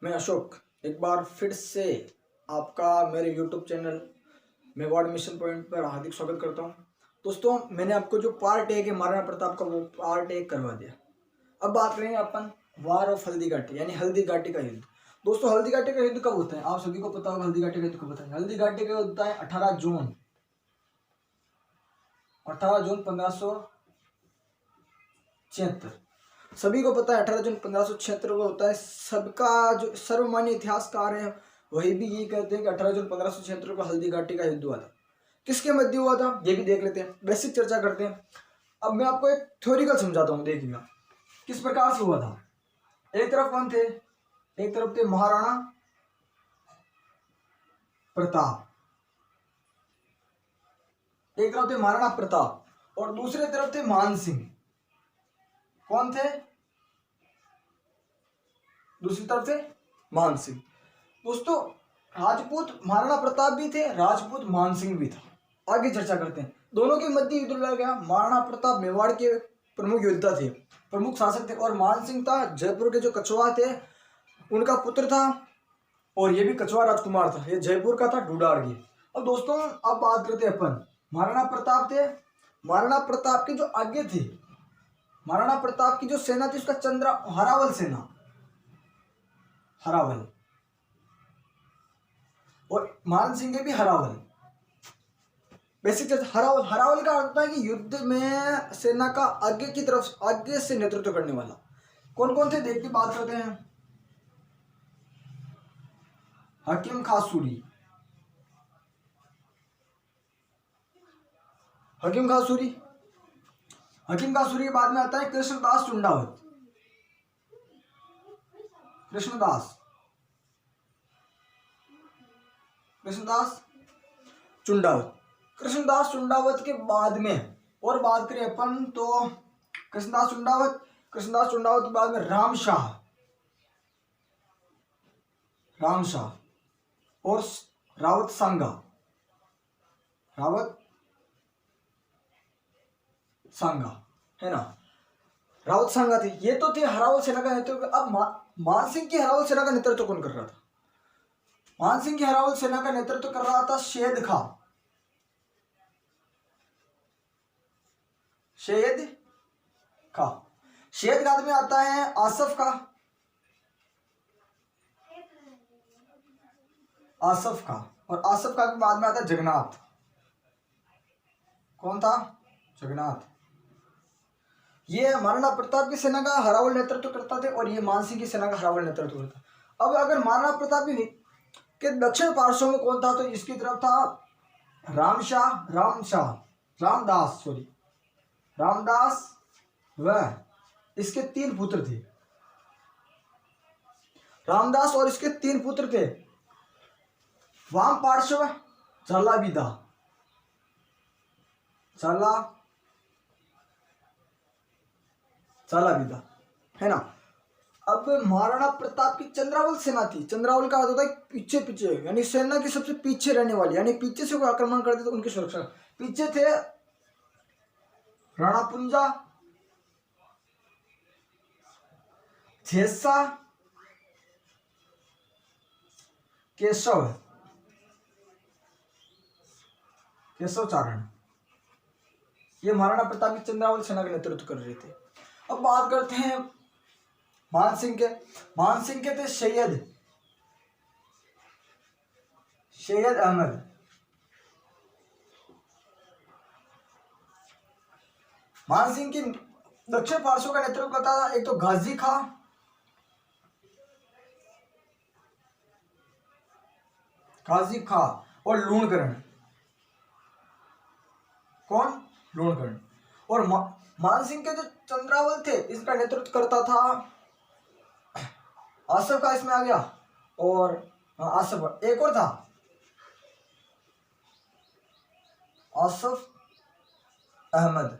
मैं अशोक एक बार फिर से आपका मेरे YouTube channel Mewar mission point पर हार्दिक स्वागत करता हूं। दोस्तों, मैंने आपको जो पार्ट 1 है महाराणा प्रताप का, वो पार्ट 1 करवा दिया। अब बात करेंगे अपन वार ऑफ हल्दी घाटी, यानी हल्दी घाटी का युद्ध। दोस्तों, हल्दी घाटी का युद्ध कब होता है? आप सभी को पता होगा हल्दी घाटी का युद्ध कब होता है। हल्दी घाटी का होता है 18 जून 1576। सभी को पता है 18 जून 1576 को होता है। सबका जो सर्वमान्य इतिहासकार है वही भी यही कहते हैं कि 18 जून 1576 को हल्दी घाटी का युद्ध हुआ था। किसके मध्य हुआ था ये भी देख लेते हैं, बेसिक चर्चा करते हैं। अब मैं आपको एक थ्योरिकल समझाता हूँ, देखिएगा किस प्रकार से हुआ था। एक तरफ कौन थे? एक तरफ थे महाराणा प्रताप, एक तरफ थे महाराणा प्रताप और दूसरे तरफ थे मान सिंह। कौन थे? दूसरी तरफ थे मान सिंह। दोस्तों, राजपूत महाराणा प्रताप भी थे, राजपूत मान सिंह भी था। आगे चर्चा करते हैं। दोनों के मध्य युद्ध लड़ गया। महाराणा प्रताप मेवाड़ के प्रमुख योद्धा थे, प्रमुख शासक थे, और मान सिंह था जयपुर के जो कछुआ थे उनका पुत्र था, और ये भी कछुआ राजकुमार था। ये जयपुर का था, ढूंढाड़गी। अब दोस्तों, अब बात करते हैं अपन। महाराणा प्रताप थे, महाराणा प्रताप के जो आगे थे, महाराणा प्रताप की जो सेना थी उसका हरावल सेना, हरावल, और मान सिंह के भी हरावल। बेसिक हरावल, हरावल का अर्थ होता है कि युद्ध में सेना का आगे की तरफ, आगे से नेतृत्व करने वाला। कौन कौन थे देख के बात करते हैं। हकीम खां सूरी, हकीम खां सूरी, हकीम खां सूरी के बाद में आता है कृष्णदास चुंडावत। कृष्णदास चुंडावत, कृष्णदास चुंडावत के बाद में और बात करें अपन तो कृष्णदास चुंडावत के बाद में राम शाह और रावत सांगा है ना। रावत सांगा थे, ये तो थे हरावल सेना का नेतृत्व। अब मान सिंह की हरावल सेना का नेतृत्व कौन कर रहा था? मान सिंह की हरावल सेना का नेतृत्व कर रहा था शेद खां। शेद खां में आता है आसफ खां, और आसफ खां के बाद में आता है जगन्नाथ। कौन था? जगन्नाथ। ये महाराणा प्रताप की सेना का हरावल नेतृत्व करता थे, और ये मान सिंह की सेना का हरावल नेतृत्व करता। अब अगर महाराणा प्रताप के दक्षिण पार्श्व में कौन था, तो इसकी तरफ था रामदास व इसके 3 पुत्र थे। रामदास और इसके 3 पुत्र थे। वाम पार्श्व झालाविदा है ना। अब महाराणा प्रताप की चंद्रावल सेना थी। चंद्रावल का अर्थ होता है पीछे, यानी सेना के सबसे पीछे रहने वाली, यानी पीछे से कोई आक्रमण करते तो उनकी सुरक्षा। पीछे थे राणा पुंजा, झेसा, केशव चारण। ये महाराणा प्रताप की चंद्रावल सेना का नेतृत्व कर रहे थे। अब बात करते हैं मान सिंह के। मान सिंह के थे सैयद अहमद। मान सिंह की दक्षिण पार्श्व का नेतृत्व करता था एक तो गाजी खां और लूणकरण। कौन? लूणकरण। और मान सिंह के जो चंद्रावल थे इसका नेतृत्व करता था आसफ का, इसमें आ गया, और आसफ, एक और था आसफ अहमद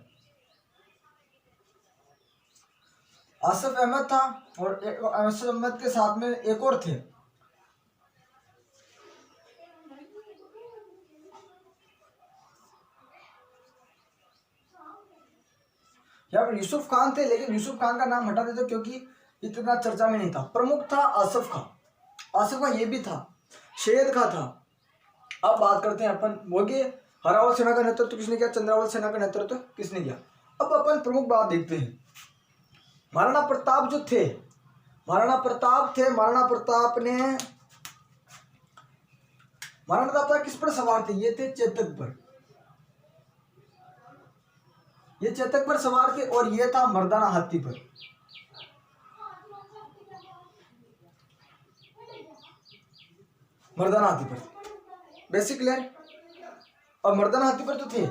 था, और आसफ अहमद के साथ में एक और थे। यहाँ पर यूसुफ खान थे, लेकिन यूसुफ खान का नाम हटा देते क्योंकि इतना चर्चा में नहीं था। प्रमुख था आसफ खां। आसिफ का ये भी था, शेद का था। अब बात करते हैं अपन वो कि हरावल सेना का नेतृत्व किसने किया, चंद्रावल सेना का नेतृत्व किसने किया। अब अपन प्रमुख बात देखते हैं। महाराणा प्रताप जो थे, महाराणा प्रताप किस पर सवार थे, ये थे चेतक पर, ये चेतक पर सवार थे और ये था मर्दाना हाथी पर। मर्दाना हाथी पर बेसिक क्लियर। और मर्दाना हाथी पर तो थे,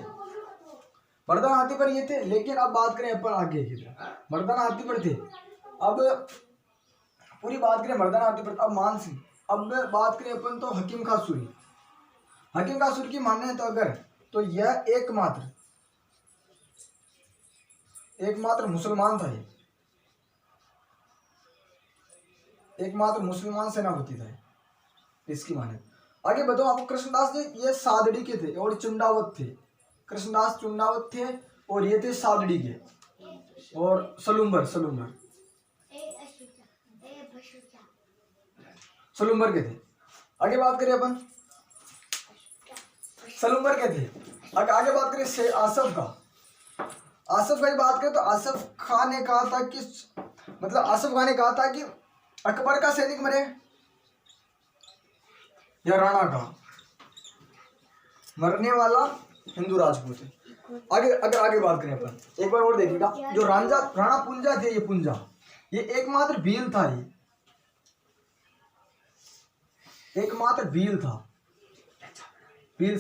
मर्दाना हाथी पर ये थे। लेकिन अब बात करें अपन आगे की तरफ, मर्दाना हाथी पर थे। अब पूरी बात करें मर्दाना हाथी पर, अब मान सिंह। अब बात करें अपन तो हकीम खां सूरी, हकीम खां सूरी की माने तो अगर, तो यह एकमात्र मुसलमान था, ये एकमात्र मुसलमान सेनापति था इसकी माने। आगे बताओ आपको, कृष्णदास जी ये सादड़ी के थे और चुंडावत थे। कृष्णदास चुंडावत थे और ये थे सादड़ी के, और सलूम्बर के थे। आगे बात करें अपन, सलूम्बर के थे। आगे बात करें आसफ का, आसफ की बात करें तो आसफ खान ने कहा था कि, मतलब आसफ खान ने कहा था कि अकबर का सैनिक मरे या राणा का, मरने वाला हिंदू राजपूत है। आगे बात करें अपन, एक बार और देखिएगा, जो राणा पुंजा थे, ये पुंजा ये एकमात्र भील था, ये एकमात्र भील था, भील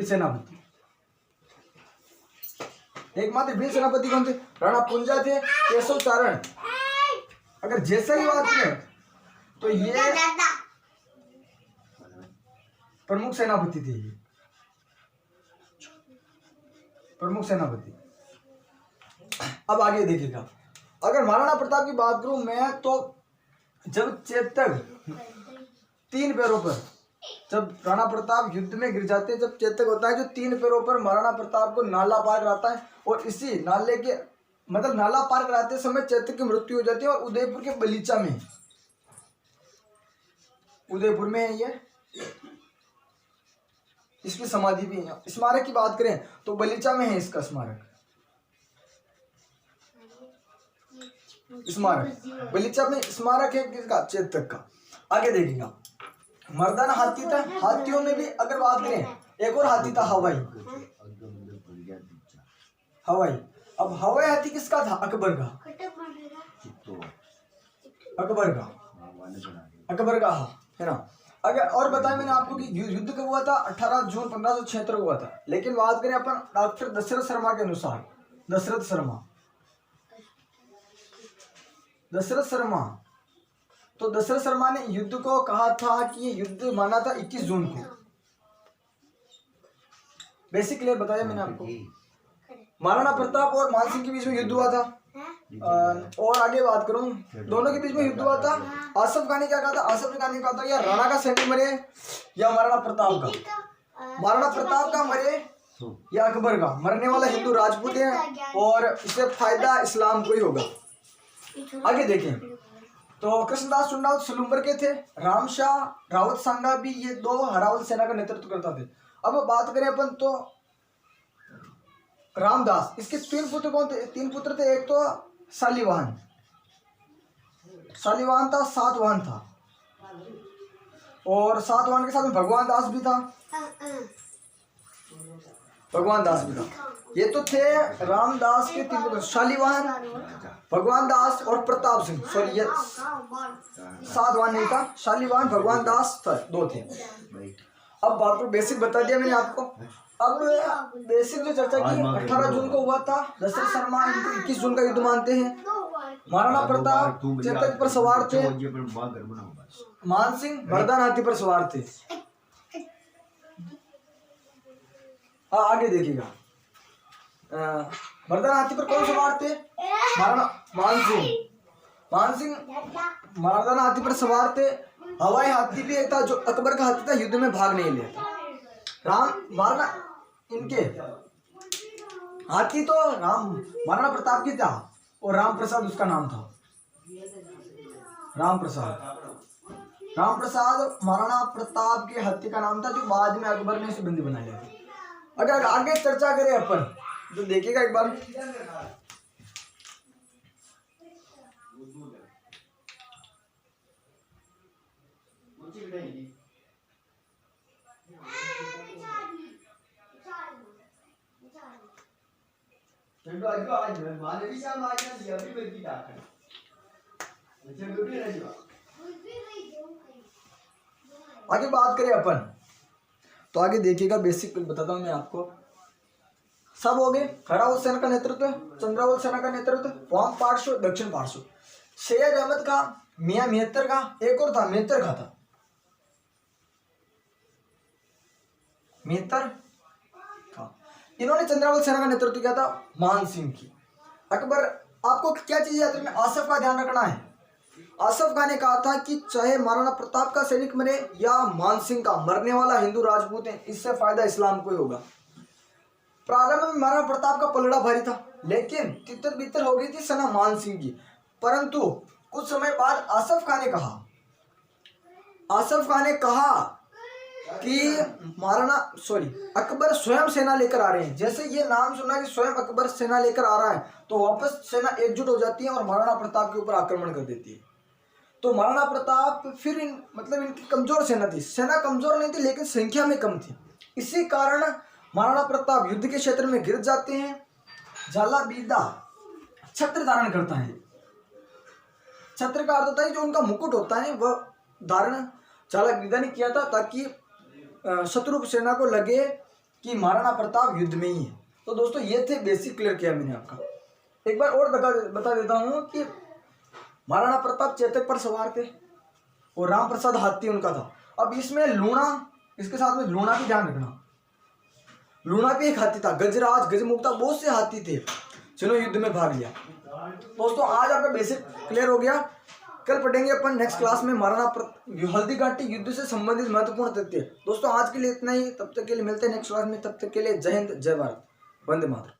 सेनापति। एकमात्र भील सेनापति कौन थे, राणा पुंजा थे। केशव चारण, अगर जैसा ही बात करें तो ये प्रमुख सेनापति थे, ये प्रमुख सेनापति। अब आगे देखिएगा, अगर महाराणा प्रताप की बात करूं मैं तो, जब चेतक 3 पैरों पर, जब राणा प्रताप युद्ध में गिर जाते हैं, जब चेतक होता है जो 3 पैरों पर महाराणा प्रताप को नाला पार कराता है, और इसी नाले के मतलब नाला पार कराते समय चेतक की मृत्यु हो जाती है। और उदयपुर के बलीचा में, उदयपुर में है ये, इसकी समाधि भी है। स्मारक की बात करें तो बलीचा में है इसका स्मारक, बलीचा में स्मारक है किसका, चेतक का। आगे देखिएगा, मर्दाना हाथी था, हाथियों में भी अगर बात करें, एक और हाथी था हवाई। अब हवाई हाथी किसका था, अकबर का, अकबर का है ना। अगर और बताया मैंने आपको कि युद्ध कब हुआ था, 18 जून 1576 को हुआ था। लेकिन बात करें अपन डॉक्टर दशरथ शर्मा के अनुसार, दशरथ शर्मा, तो दशरथ शर्मा ने युद्ध को कहा था कि ये युद्ध माना था 21 जून को। बेसिक क्लियर बताया मैंने आपको। महाराणा प्रताप और मानसिंह के बीच में युद्ध हुआ था। और आगे बात करूं, दोनों के बीच में युद्ध हुआ था। आसफ खान ने क्या कहा था, आसफ खान ने कहा था या राणा का सैनिक मरे या महाराणा प्रताप का, महाराणा प्रताप का मरे या अकबर का, मरने वाला हिंदू राजपूत है और इससे फायदा इस्लाम को ही होगा। आगे देखें तो कृष्णदास चुंडावत सलूम्बर के थे, रामशाह रावत सांगा भी, ये 2 हरावल सेना का नेतृत्व करता थे। अब बात करें अपन तो रामदास, इसके 3 पुत्र कौन थे, 3 पुत्र थे। एक तो शालिवाहन था, सातवाहन था, और सातवाहन के साथ में भगवान दास भी था, ये तो थे रामदास के 3 पुत्र, शालिवाहन, भगवान दास और प्रताप सिंह। सॉरी ये सातवाहन नहीं था, शालिवाहन भगवान दास था, 2 थे। अब बात को बेसिक बता दिया मैंने आपको। अब बेसिक जो चर्चा की, 18 जून को हुआ था, दशरथ शर्मा इनको 21 जून का युद्ध मानते हैं। महाराणा प्रताप चेतक पर सवार थे, मानसिंह मर्दाना हाथी पर सवार थे। आगे देखिएगा, मर्दाना हाथी पर कौन सवार थे, मानसिंह मर्दाना हाथी पर सवार थे। हवाई हाथी भी एक था जो अकबर का हाथी था, युद्ध में भाग नहीं लिया था। इनके हाथी तो महाराणा प्रताप की था और राम प्रसाद उसका नाम था। राम प्रसाद। राम प्रसाद महाराणा प्रताप के हत्या का नाम था, जो बाद में अकबर ने इसे बंदी बना लिया था। अगर आगे चर्चा करें अपन तो देखिएगा एक बार, आगे बात करें अपन तो आगे देखिएगा, बेसिक बताता हूं मैं आपको। सब हो गए, खरावल सेना का नेतृत्व, चंद्रावल सेना का नेतृत्व, वाम पार्श्व दक्षिण पार्श्व। सैयद अहमद का, मियां मेहतर का, एक और था मेहतर का था, मेहतर का। इन्होंने चंद्रावल सेना का नेतृत्व किया था मान सिंह की। अकबर, आपको क्या चीज याद रखना, आसफ का ध्यान रखना है। आसफ खान ने कहा था कि चाहे महाराणा प्रताप का सैनिक मरे या मान सिंह का, मरने वाला हिंदू राजपूत है, इससे फायदा इस्लाम को ही होगा। प्रारंभ में महाराणा प्रताप का पलड़ा भारी था, लेकिन तितर बितर हो गई थी सेना मान सिंह की। परंतु कुछ समय बाद आसफ खान ने कहा कि अकबर स्वयं सेना लेकर आ रहे हैं। जैसे ये नाम सुना कि स्वयं अकबर सेना लेकर आ रहा है, तो वापस सेना एकजुट हो जाती है और महाराणा प्रताप के ऊपर आक्रमण कर देती है। तो महाराणा प्रताप फिर इनकी कमजोर सेना थी, सेना कमजोर नहीं थी लेकिन संख्या में कम थी। इसी कारण महाराणा प्रताप युद्ध के क्षेत्र में गिर जाते हैं। झाला बीदा छत्र धारण करता है। छत्र का अर्थ होता है जो उनका मुकुट होता है, वह धारण झाला बीदा ने किया था, ताकि शत्रु सेना को लगे कि महाराणा प्रताप युद्ध में ही है। तो दोस्तों ये थे बेसिक, क्लियर किया मैंने आपका। एक बार और बता देता हूँ कि महाराणा प्रताप चेतक पर सवार थे और राम प्रसाद हाथी उनका था। अब इसमें लूणा, इसके साथ में लूणा भी ध्यान रखना। लूणा भी एक हाथी था, गजराज, गजमुक्ता, बहुत से हाथी थे जिन्होंने युद्ध में भाग लिया। दोस्तों आज आपका बेसिक क्लियर हो गया। कल पढ़ेंगे अपन नेक्स्ट क्लास में महाराणा हल्दीघाटी युद्ध से संबंधित महत्वपूर्ण तथ्य। दोस्तों आज के लिए इतना ही, तब तक के लिए मिलते हैं नेक्स्ट क्लास में। तब तक के लिए जय हिंद, जय भारत, वंदे मातरम।